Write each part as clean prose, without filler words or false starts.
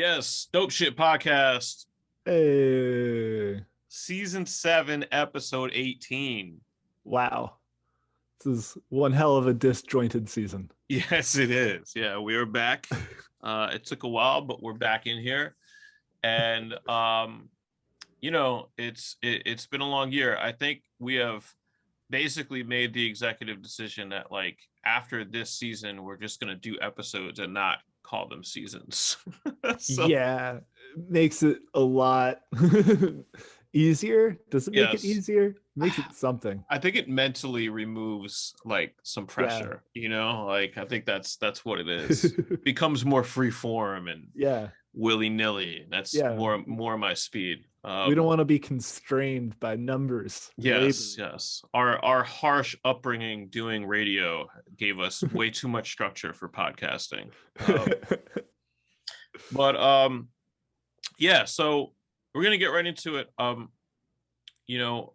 Yes, Dope Shit Podcast, Hey, Season 7, Episode 18. wow. This is one hell of a disjointed season. Yes, it is. Yeah, we are back. It took a while, but we're back in here. And it's been a long year. I think we have basically made the executive decision that like after this season, we're just gonna do episodes and not call them seasons. So Yeah, makes it a lot easier. Does it make it yes. easier? Makes it something. I think it mentally removes like some Yeah. pressure, Like I think that's what it is. Becomes more free form and Yeah. willy nilly. That's Yeah. more my speed. We don't want to be constrained by numbers, Yes, labels. yes. Our harsh upbringing doing radio gave us way too much structure for podcasting. But yeah, so we're gonna get right into it. You know,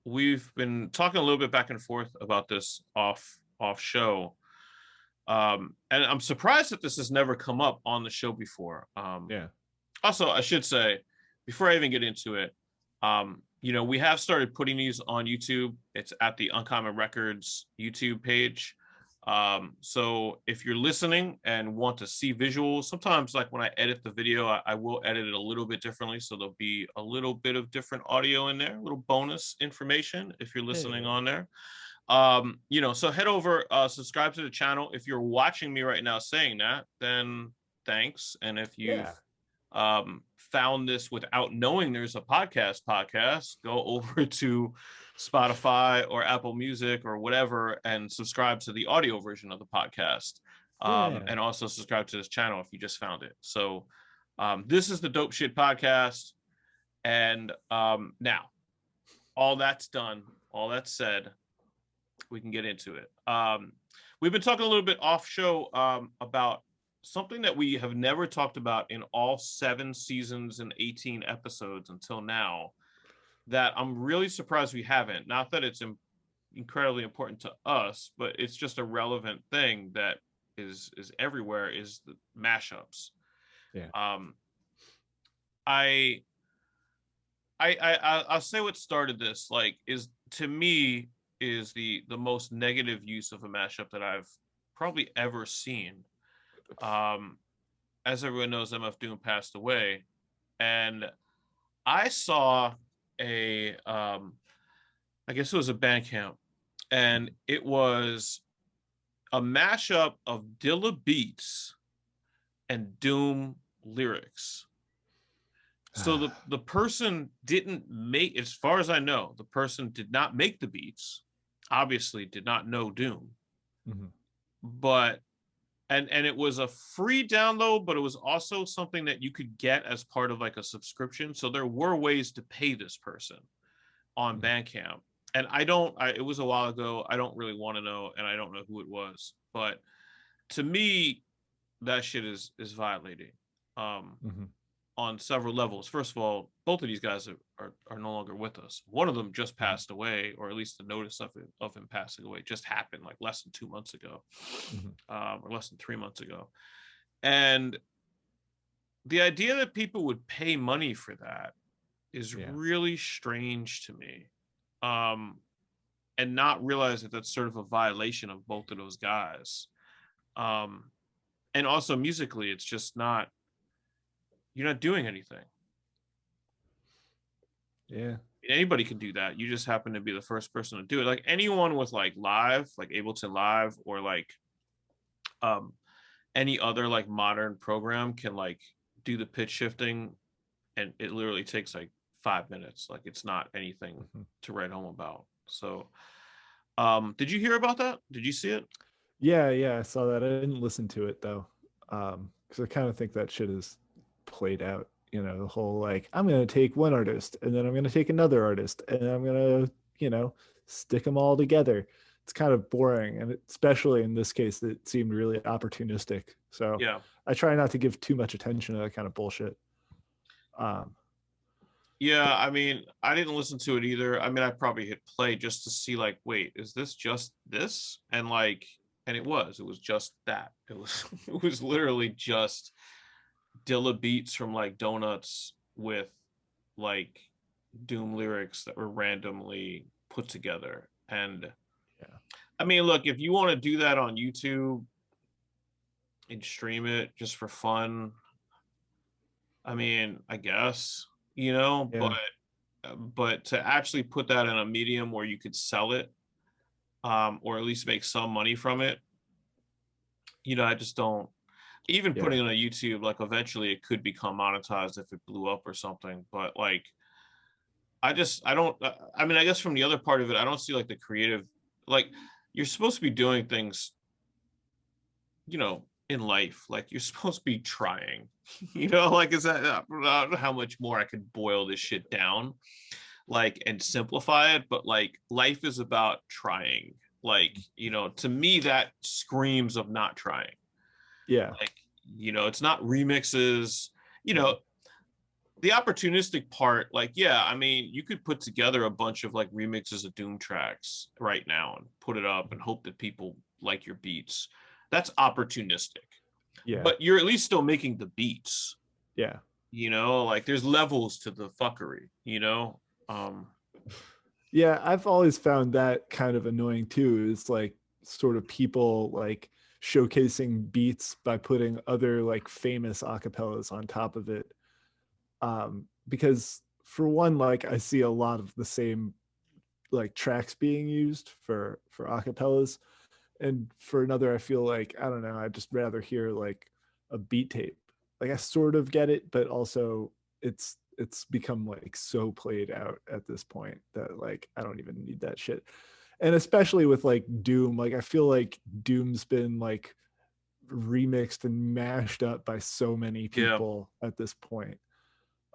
we've been talking a little bit back and forth about this off show. And I'm surprised that this has never come up on the show before. Yeah. Also, I should say, before I even get into it, we have started putting these on YouTube. It's at the Uncommon Records YouTube page. So if you're listening and want to see visuals, sometimes like when I edit the video, I will edit it a little bit differently. So there'll be a little bit of different audio in there, a little bonus information if you're listening Hey. on there. So head over, subscribe to the channel. If you're watching me right now saying that, then thanks. And if you've Yeah. found this without knowing there's a podcast, go over to Spotify or Apple Music or whatever and subscribe to the audio version of the podcast. Yeah. And also subscribe to this channel if you just found it. So this is the Dope Shit Podcast. And now, all that's done, all that's said, we can get into it. We've been talking a little bit off show about something that we have never talked about in all 7 seasons and 18 episodes until now, that I'm really surprised we haven't. Not that it's incredibly important to us, but it's just a relevant thing that is everywhere, is the mashups. Yeah. um i I'll say what started this, like, is to me is the most negative use of a mashup that I've probably ever seen. Um, as everyone knows, MF Doom passed away, and I saw I guess it was a band camp, and it was a mashup of Dilla beats and Doom lyrics. So the person didn't make, as far as I know, the person did not make the beats. Obviously, did not know Doom, Mhm. but and it was a free download, but it was also something that you could get as part of like a subscription. So there were ways to pay this person on Mhm. Bandcamp. And I don't. It was a while ago. I don't really want to know, and I don't know who it was. But to me, that shit is violating. Um, Mhm. on several levels. First of all, both of these guys are no longer with us. One of them just Mhm. passed away, or at least the notice of him passing away just happened like less than 2 months ago, Mhm. or less than 3 months ago. And the idea that people would pay money for that is Yeah. really strange to me. Um, and not realize that that's sort of a violation of both of those guys. Um, and also musically, it's just not, you're not doing anything. Yeah. Anybody can do that. You just happen to be the first person to do it. Like anyone with like live, like Ableton Live, or like um any other like modern program can like do the pitch shifting, and it literally takes like 5 minutes. Like it's not anything Mhm. to write home about. So did you hear about that? Did you see it? Yeah, yeah, I saw that. I didn't listen to it though. Because I kind of think that shit is played out. The whole like I'm gonna take one artist and then I'm gonna take another artist and I'm gonna, stick them all together. It's kind of boring, and especially in this case, it seemed really opportunistic. So Yeah. I try not to give too much attention to that kind of bullshit. Um, Yeah, I mean, I didn't listen to it either. I mean, I probably hit play just to see, like, wait, is this just this? And like, and it was just that. It was, it was literally just Dilla beats from like Donuts with like Doom lyrics that were randomly put together. And Yeah. I mean, look, if you want to do that on YouTube and stream it just for fun, I mean, I guess, Yeah. but to actually put that in a medium where you could sell it, or at least make some money from it, I just don't. Even Yeah. putting it on YouTube, like eventually it could become monetized if it blew up or something. But like, I don't. I mean, I guess from the other part of it, I don't see like the creative. Like, you're supposed to be doing things, in life. Like you're supposed to be trying. Like is that? I don't know how much more I could boil this shit down, like, and simplify it. But like, life is about trying. Like, to me, that screams of not trying. Yeah. Like, it's not remixes. You Yeah. know, the opportunistic part, like, yeah, I mean, you could put together a bunch of like remixes of Doom tracks right now and put it up and hope that people like your beats. That's opportunistic, Yeah. but you're at least still making the beats. Yeah. Like there's levels to the fuckery. Um, Yeah, I've always found that kind of annoying too. Is like sort of people like showcasing beats by putting other like famous acapellas on top of it. Because for one, like I see a lot of the same like tracks being used for acapellas, and for another, I feel like I don't know. I just rather hear like a beat tape. Like I sort of get it, but also it's become like so played out at this point that like I don't even need that shit. And especially with like Doom, like I feel like Doom's been like remixed and mashed up by so many yeah, people at this point.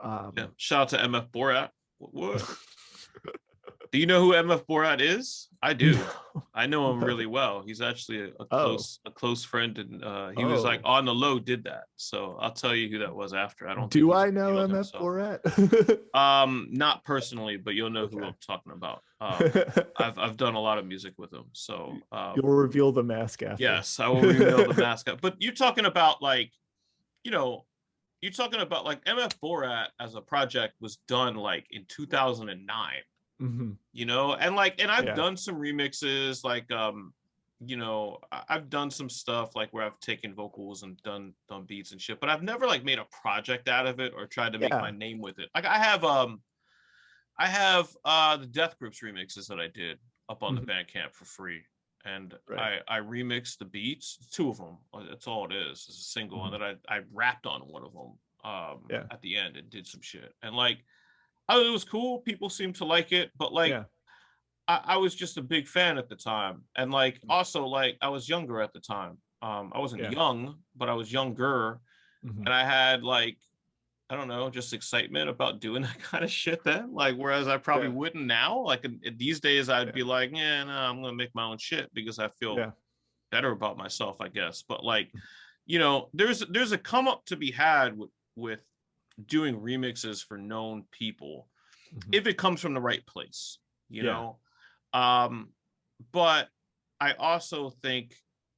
yeah. Um, Shout out to MF Borat. What? Do you know who MF Borat is? I do. no, I know him no. really well. He's actually a Oh, close friend, and he was like oh. on the low did that. So I'll tell you who that was after. I don't think Do he's I know revealed MF himself. Borat? Not personally, but you'll know who Okay. I'm talking about. I've done a lot of music with him. So You'll reveal the mask after. yes, I will reveal the mascot. But you're talking about like, you know, you're talking about like MF Borat as a project was done like in 2009. Hmm. And I've Yeah. done some remixes, like I've done some stuff like where I've taken vocals and done beats and shit, but I've never like made a project out of it or tried to make my Yeah. name with it. Like I have the Death Grips remixes that I did up on the Hmm. Bandcamp for free, and Right. I remixed the beats, two of them. That's all it is. It's a single, and Hmm. then I rapped on one of them Yeah. at the end and did some shit, and like it was cool. People seemed to like it, but like Yeah. I was just a big fan at the time, and like also like I was younger at the time. I wasn't Yeah. young, but I was younger, Hmm. and I had like, I don't know, just excitement about doing that kind of shit then. Like, whereas I probably Yeah. wouldn't now. Like these days, I'd Yeah. be like, yeah, no, I'm gonna make my own shit because I feel Yeah. better about myself, I guess. But like, there's a come up to be had with doing remixes for known people Hmm. if it comes from the right place, you Yeah. know. Um, but I also think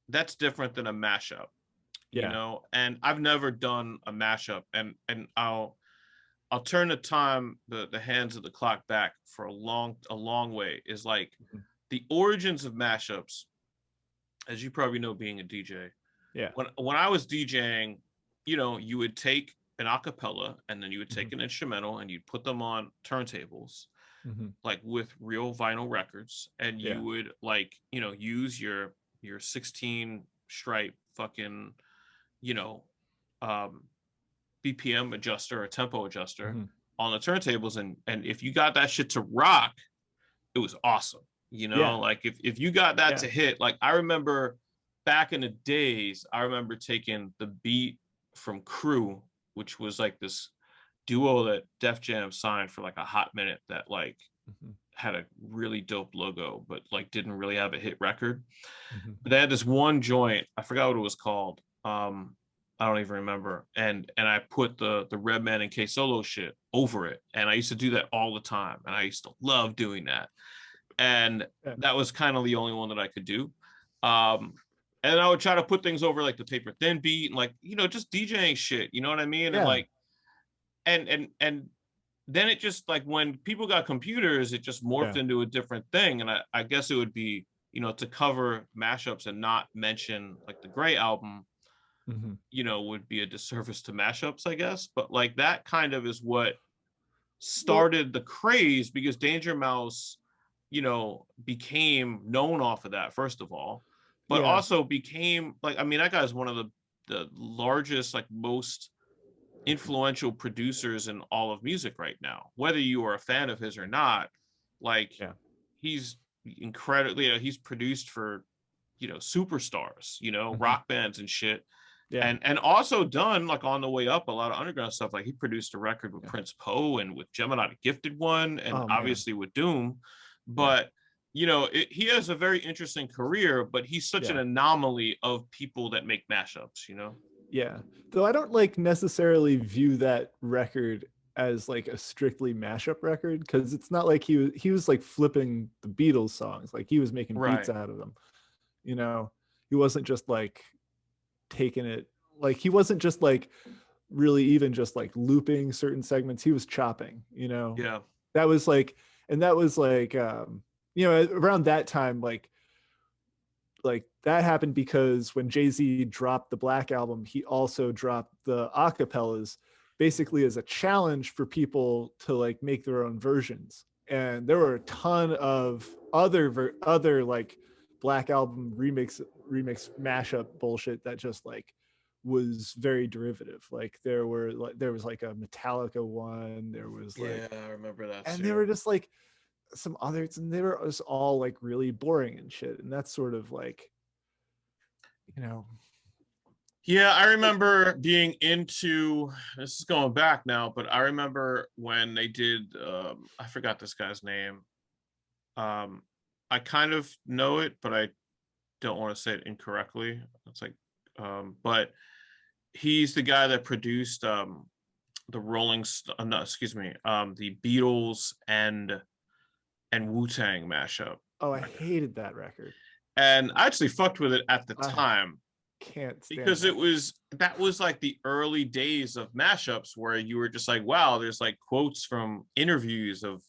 that's different than a mashup, Yeah. and I've never done a mashup, and I'll turn the hands of the clock back for a long way. Is like Mhm. the origins of mashups, as you probably know, being a DJ. Yeah. When I was DJing, you would take an acapella and then you would Hmm. take an instrumental and you'd put them on turntables, Hmm. like with real vinyl records, and you Yeah. would like use your 16 stripe fucking you know um BPM adjuster or tempo adjuster Hmm. on the turntables, and if you got that shit to rock, it was awesome. Yeah. Like if you got that Yeah. to hit, like I remember back in the days, I remember taking the beat from Crew, which was like this duo that Def Jam signed for like a hot minute that like Hmm. had a really dope logo, but like didn't really have a hit record. Hmm. But they had this one joint, I forgot what it was called. I don't even remember. And I put the Redman and K Solo shit over it. And I used to do that all the time. And I used to love doing that. And Yeah. that was kind of the only one that I could do. Um, and I would try to put things over like the paper thin beat and like, you know, just DJing shit, you know what I mean? And Yeah. like, and then it just like when people got computers, it just morphed Yeah. into a different thing. And I guess it would be, you know, to cover mashups and not mention like the Gray album, Hmm. you know, would be a disservice to mashups, I guess. But like that kind of is what Well, started the craze, because Danger Mouse, you know, became known off of that, first of all, but yeah. also became like, I mean, that guy's one of the largest, like most influential producers in all of music right now, whether you are a fan of his or not. Like, Yeah. he's incredibly, you know, he's produced for, you know, superstars, you know, Hmm. rock bands and shit, Yeah. and also done like on the way up a lot of underground stuff. Like he produced a record with Yeah. Prince Poe and with Gemini the Gifted One, and Oh man. obviously with Doom. Yeah. But you know, he has a very interesting career, but he's such an Yeah. anomaly of people that make mashups, you know. Yeah. Though I don't like necessarily view that record as like a strictly mashup record, because it's not like he was like flipping the Beatles songs, like he was making beats Right. out of them. You know, he wasn't just like taking it, like he wasn't just like really even just like looping certain segments. He was chopping, you know. Yeah. That was like, and that was like you know, around that time, like that happened because when Jay-Z dropped the Black album, he also dropped the acapellas basically as a challenge for people to like make their own versions. And there were a ton of other like Black album remix mashup bullshit that just like was very derivative. Like there was like a Metallica one, there was Yeah, like, I remember that and they too. were just like some others, and they were just all like really boring and shit. And that's sort of like, you know, Yeah, I like, remember being into, this is going back now, but I remember when they did I forgot this guy's name. Um I kind of know it, but I don't want to say it incorrectly. It's like but he's the guy that produced the no, excuse me, the Beatles and Wu-Tang mashup oh, I record. hated that record. And I actually fucked with it at the I time, can't stand because that. that was like the early days of mashups where you were just like, wow, there's like quotes from interviews of,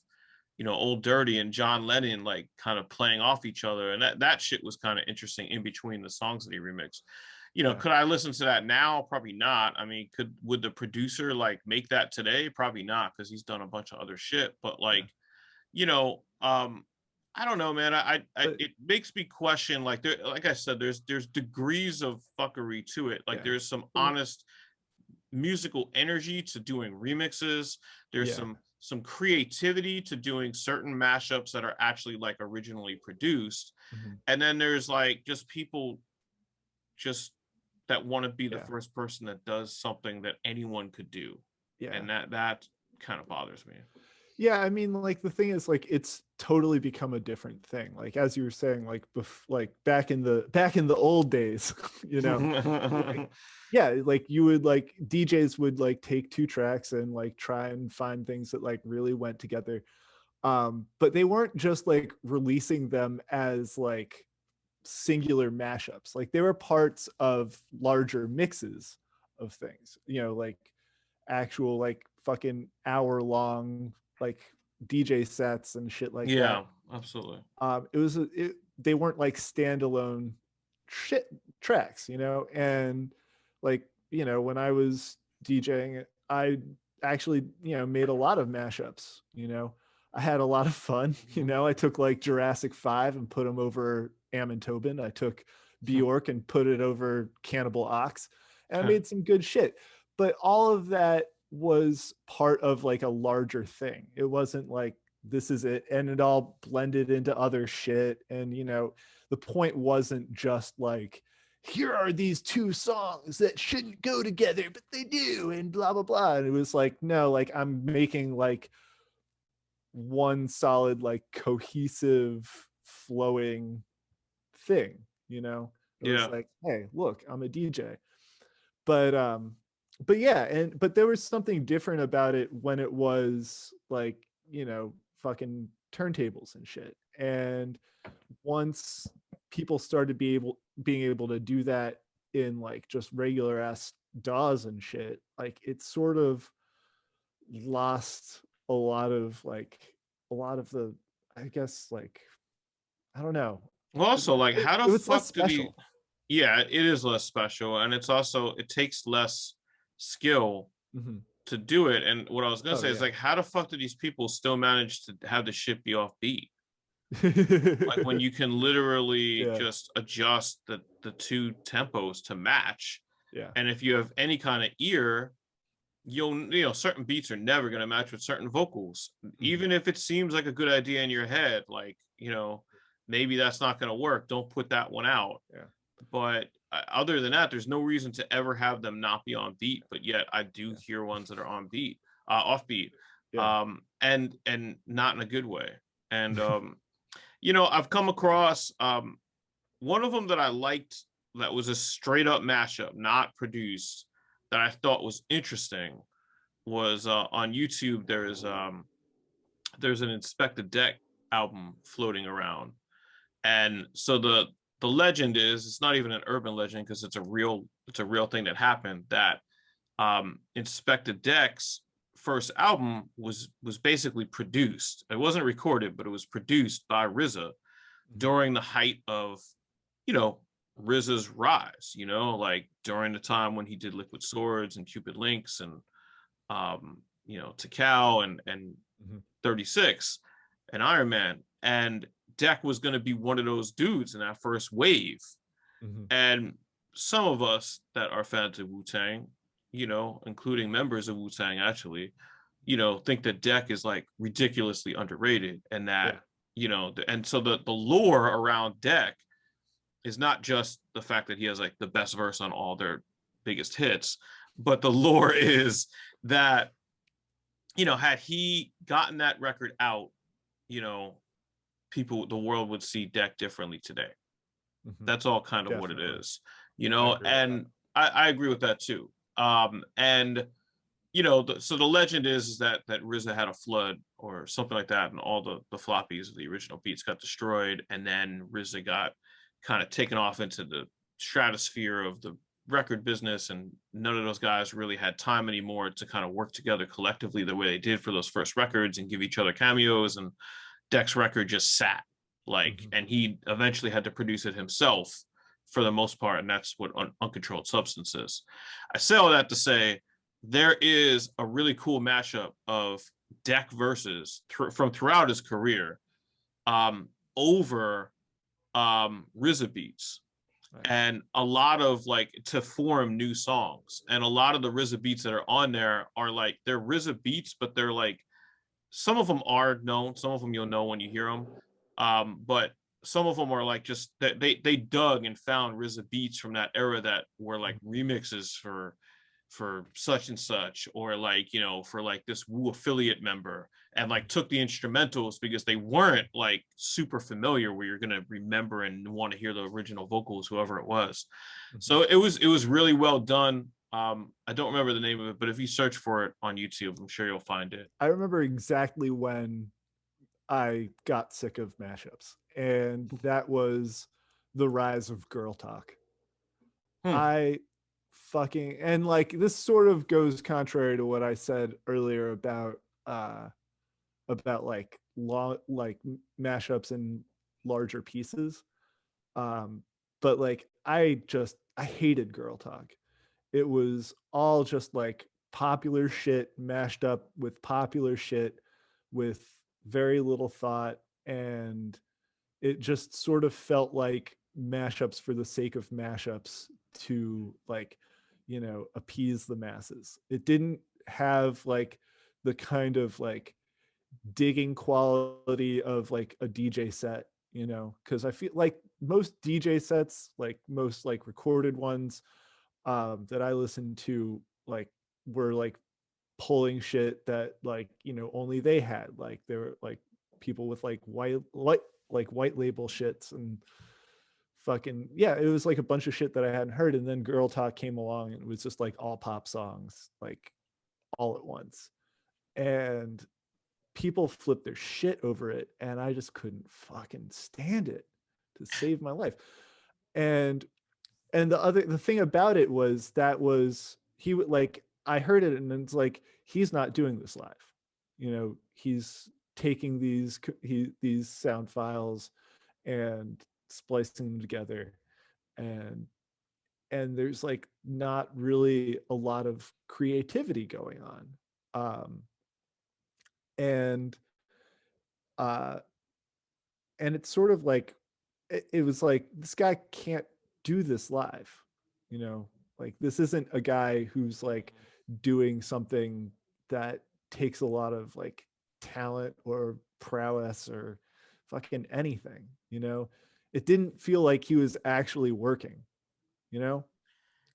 you know, Old Dirty and John Lennon like kind of playing off each other, and that shit was kind of interesting in between the songs that he remixed. You know, Yeah. could I listen to that now? Probably not. I mean, would the producer like make that today? Probably not, because he's done a bunch of other shit. But Yeah. like, you know, I don't know, man. But It makes me question, like, there, like I said, there's degrees of fuckery to it. Like yeah. there's some Well, honest musical energy to doing remixes. There's yeah. some creativity to doing certain mashups that are actually like originally produced. Mhm. And then there's like just people just that want to be the Yeah. first person that does something that anyone could do. Yeah. And that kind of bothers me. Yeah, I mean, like the thing is, like it's totally become a different thing. Like as you were saying, like like back in the old days, you know, like yeah, like you would like DJs would like take two tracks and like try and find things that like really went together. But they weren't just like releasing them as like singular mashups. Like they were parts of larger mixes of things, you know, like actual like fucking hour long like DJ sets and shit like that. Yeah, absolutely. It was they weren't like standalone shit tracks, you know. And like, you know, when I was DJing, I actually, you know, made a lot of mashups, you know. I had a lot of fun, you know. I took like Jurassic 5 and put them over Ammon Tobin. I took Bjork and put it over Cannibal Ox, and I made some good shit. But all of that was part of like a larger thing. It wasn't like this is it, and it all blended into other shit. And you know, the point wasn't just like, here are these two songs that shouldn't go together but they do, and blah blah blah. And it was like, no, like I'm making like one solid like cohesive flowing thing, you know. It was Yeah. like, hey, look, I'm a DJ. but but yeah, and but there was something different about it when it was like, you know, fucking turntables and shit. And once people started being able to do that in like just regular ass DAWs and shit, like it sort of lost a lot of the, I guess, like, I don't know. Also, like, how the It was less fuck did he? special. Yeah, it is less special, and it's also it takes less skill Mm-hmm. to do it. And what I was gonna Oh say is yeah. like, how the fuck do these people still manage to have the shit be off beat? Like when you can literally Yeah. just adjust the two tempos to match, Yeah. and if you have any kind of ear, certain beats are never gonna match with certain vocals, Mm-hmm. even if it seems like a good idea in your head. Like maybe that's not gonna work. Don't put that one out. Yeah. But other than that, there's no reason to ever have them not be on beat. But yet, I do Yeah. hear ones that are on beat, off beat, Yeah. and not in a good way. And I've come across one of them that I liked that was a straight up mashup, not produced, that I thought was interesting was on YouTube. There's an Inspect the Deck album floating around, and so the legend is, it's not even an urban legend because it's a real thing that happened, that Inspect the Deck's first album was basically produced. It wasn't recorded, but it was produced by RZA Mm-hmm. during the height of you know RZA's rise. Like during the time when he did Liquid Swords and Cupid Links and Takao and Mm-hmm. 36 and Iron Man. And Deck was going to be one of those dudes in that first wave. Mm-hmm. And some of us that are fans of Wu-Tang, including members of Wu-Tang actually, think that Deck is like ridiculously underrated, and that, Yeah. and so the lore around Deck is not just the fact that he has like the best verse on all their biggest hits, but the lore is that, had he gotten that record out, you know, the world would see Deck differently today. Mm-hmm. That's all kind of what it Definitely. is, I agree with that. and I agree with that too. And so the legend is that RZA had a flood or something like that, and all the floppies of the original beats got destroyed, and then RZA got kind of taken off into the stratosphere of the record business, and none of those guys really had time anymore to kind of work together collectively the way they did for those first records and give each other cameos. And Dex record just sat, like, Mm-hmm. and he eventually had to produce it himself for the most part, and that's what Uncontrolled Substance is. I say all that to say there is a really cool mashup of Deck verses from throughout his career, over RZA beats, Right. and a lot of like to form new songs. And a lot of the RZA beats that are on there are like they're RZA beats, but they're like, some of them are known, some of them you'll know when you hear them, but some of them are like just that they dug and found RZA beats from that era that were like remixes for such and such, or like for like this Wu affiliate member, and like took the instrumentals because they weren't like super familiar where you're gonna remember and want to hear the original vocals, whoever it was. Mm-hmm. So it was really well done. I don't remember the name of it, but if you search for it on YouTube, I'm sure you'll find it. I remember exactly when I got sick of mashups, and that was the rise of girl talk. Hmm. I fucking, and like this sort of goes contrary to what I said earlier uh about like long like mashups and larger pieces. Um but like I hated girl talk. It was all just like popular shit mashed up with popular shit with very little thought, and it just sort of felt like mashups for the sake of mashups to like appease the masses. It didn't have like the kind of like digging quality of like a DJ set, because I feel like most DJ sets, like most like recorded ones that I listened to, like were like pulling shit that like only they had. Like they were like people with like white label shits and fucking yeah, it was like a bunch of shit that I hadn't heard. And then girl talk came along and it was just like all pop songs like all at once. And people flip their shit over it, and I just couldn't fucking stand it to save my life. And the thing about it was that was he would like I heard it and it's like he's not doing this live. You know, he's taking these sound files and splicing them together, and there's like not really a lot of creativity going on. And uh and it's sort of like it was like this guy can't do this live, you know, like this isn't a guy who's like doing something that takes a lot of like talent or prowess or fucking anything, you know. It didn't feel like he was actually working, you know.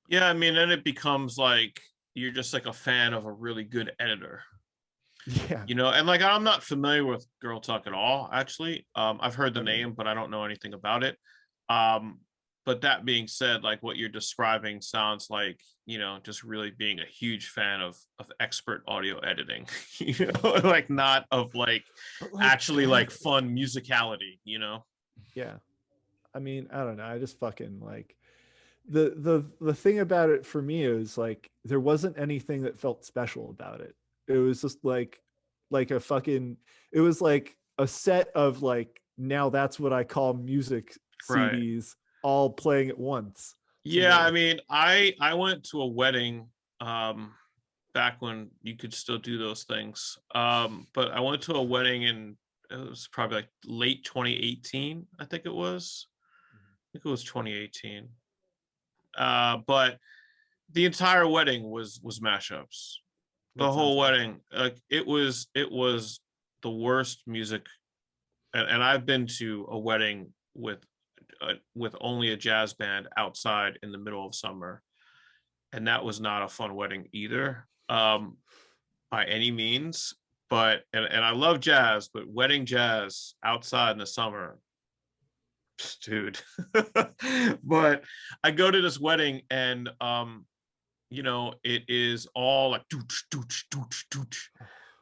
Yeah, I mean, then it becomes like you're just like a fan of a really good editor, Yeah, you know. And like I'm not familiar with Girl Talk at all, actually. I've heard the okay. name, but I don't know anything about it. Um, but that being said, like what you're describing sounds like, you know, just really being a huge fan of expert audio editing, you know, like not of like But like actually bad. like fun musicality, you know. Yeah, I mean, I don't know, I just fucking like the thing about it for me is like there wasn't anything that felt special about it. It was just like a fucking it was like a set of like now that's what I call music Right. CDs all playing at once to Yeah, I me. mean, I went to a wedding back when you could still do those things. But I went to a wedding in it was probably like late 2018, I think it was. I think it was 2018. But the entire wedding was mashups. The That sounds whole awful. wedding, like it was the worst music. And I've been to a wedding with only a jazz band outside in the middle of summer, and that was not a fun wedding either, by any means. But and I love jazz, but wedding jazz outside in the summer, dude. But I go to this wedding and you know, it is all like dooch, dooch, dooch, dooch,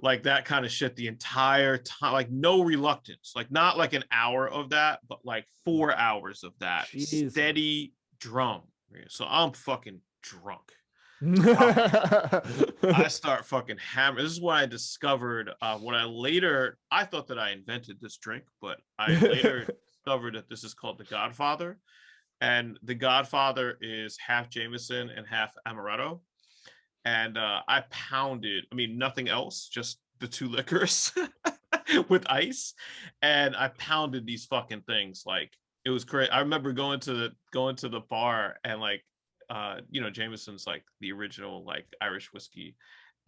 like that kind of shit the entire time, like no reluctance, like not like an hour of that, but like 4 hours of that Jesus. steady drum. So I'm fucking drunk. I start fucking hammering. This is when I discovered what I thought that I invented this drink, but I later discovered that this is called the Godfather. And the Godfather is half Jameson and half Amaretto. And I pounded, I mean, nothing else, just the two liquors with ice. And I pounded these fucking things. Like it was crazy. I remember going to the bar and like you know, Jameson's like the original like Irish whiskey.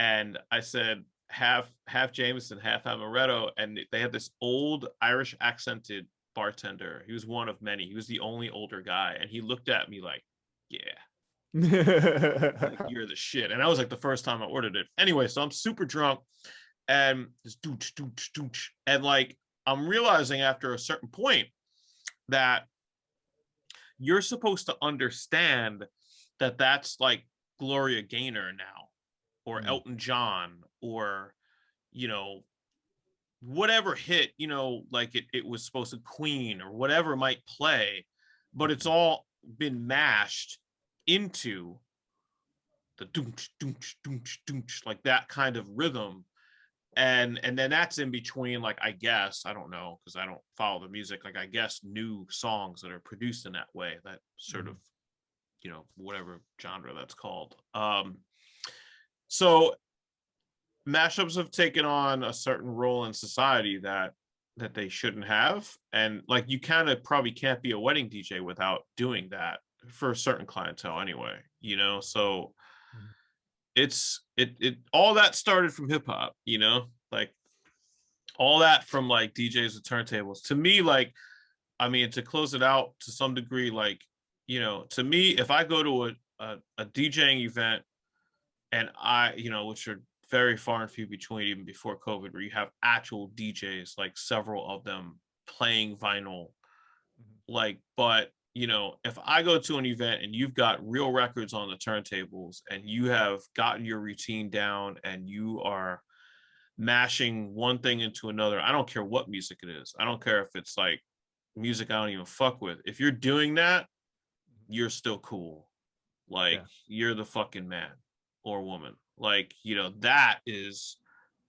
And I said half Jameson, half Amaretto. And they had this old Irish accented bartender. He was one of many. He was the only older guy. And he looked at me like, yeah, like you're the shit. And that was like the first time I ordered it. Anyway, so I'm super drunk and this dooch, dooch, dooch. And like I'm realizing after a certain point that you're supposed to understand that that's like Gloria Gaynor now, or Mm. Elton John, or you know, whatever hit, you know, like it was supposed to Queen or whatever might play, but it's all been mashed into the doonch, doonch, doonch, doonch, like that kind of rhythm. And then that's in between, like, I guess, I don't know, because I don't follow the music, like I guess new songs that are produced in that way, that sort of, you know, whatever genre that's called. So mashups have taken on a certain role in society that they shouldn't have. And like you kind of probably can't be a wedding DJ without doing that for a certain clientele anyway, you know. So it all that started from hip hop, you know, like all that from like DJs with turntables. To me, like, I mean, to close it out to some degree, like, you know, to me, if I go to a DJing event and you know, which are very far and few between even before COVID, where you have actual DJs, like several of them playing vinyl, like, but you know, if I go to an event and you've got real records on the turntables and you have gotten your routine down and you are mashing one thing into another. I don't care what music it is. I don't care if it's like music I don't even fuck with. If you're doing that, you're still cool. Like Yeah. you're the fucking man or woman. Like, you know, that is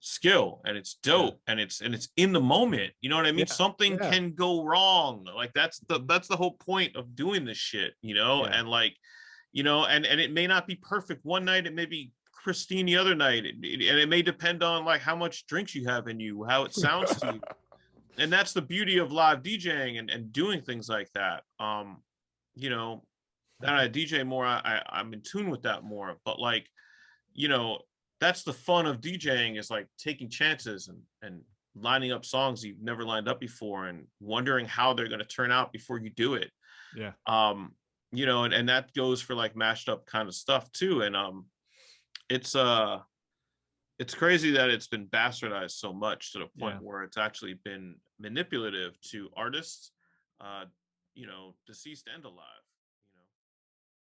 skill and it's dope and it's in the moment. You know what I mean? Yeah. Something Yeah. can go wrong. Like that's the whole point of doing this shit, you know? Yeah. And like, you know, and it may not be perfect one night, it may be pristine the other night. And it may depend on like how much drinks you have in you, how it sounds to you. And that's the beauty of live DJing and doing things like that. You know, and I DJ more, I'm in tune with that more. But like, you know, that's the fun of DJing is like taking chances and lining up songs you've never lined up before and wondering how they're going to turn out before you do it. Yeah. Um, you know, and that goes for like mashed up kind of stuff too. And it's uh it's crazy that it's been bastardized so much to the point Yeah. where it's actually been manipulative to artists, uh, you know, deceased and alive.